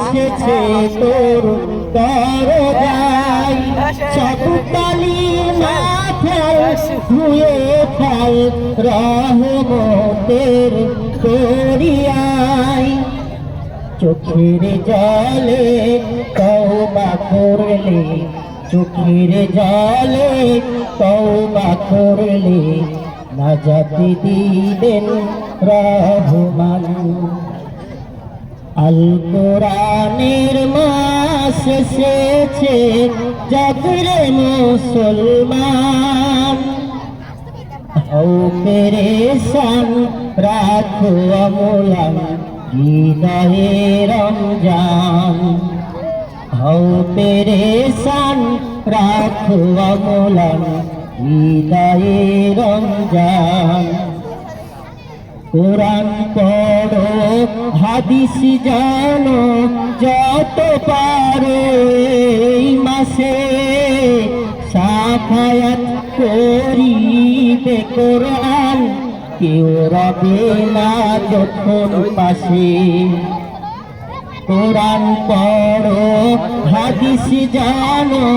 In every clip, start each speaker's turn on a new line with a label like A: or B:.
A: এসেছে তোর দরজায়, সব কালির মাথায় ধুয়ে ফেল রহমতের দরিয়ায়। চোখের জলে তওবা করলে, চোখের জলে তওবা করলে নাজাত দিবেন রহমান। আল কোরআনের মাস এসেছে জাগরে মুসলমান, হও পেরেশান রাখো অম্লান হৃদয়ে রমজান, হও পেরেশান রাখো অম্লান হৃদয়ে রমজান। কোরআন পড়ো হাদিস জানো যত পারো এই মাসে, সাফায়াত করিবে কোরআন কেউ রবে না যখন পাশে। কোরআন পড়ো হাদিস জানো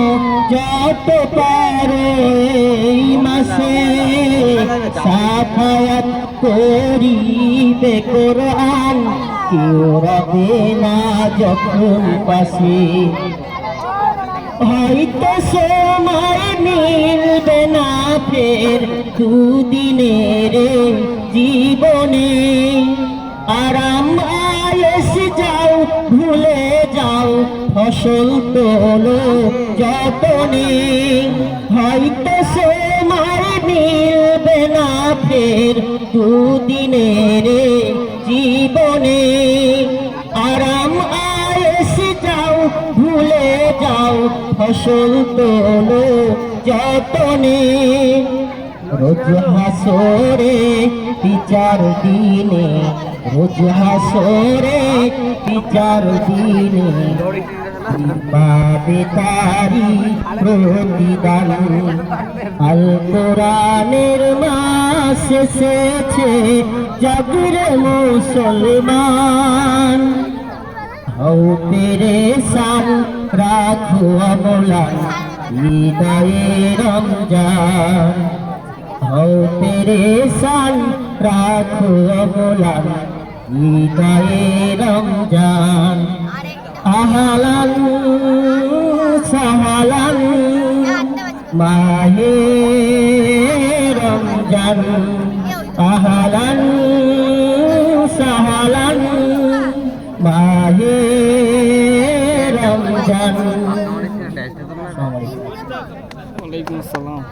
A: যত পারো এই মাসে, সাফায়াত করিবে কোরআন কেউ রবে না যখন পাশে। হয়তো সময় মিলবে না ফের দুদিনের জীবনে, আরাম আয়েশ যাও ভুলে যাও ফসল তোলো যতনে। হয়তো সময় মিলবে না ফের দুদিনের জীবনে, আরাম আয়েশ যাও ভুলে যাও ফসল তোলো যতনে। রোজ হাসরে বিচার দিনে, রোজ হাসরে বিচার দিনে পাবে তারি প্রতিদান। আল কোরআনের মাস এসেছে জাগরে মুসলমান, হও পেরেশান রাখো অম্লান হৃদয়ে রমজান, হও পেরেশান রাখো অম্লান হৃদয়ে রমজান। আহলান সাহলান মাহে রমজান, আহলান সাহলান মাহে রমজান।
B: ওয়ালাইকুম আসসালাম।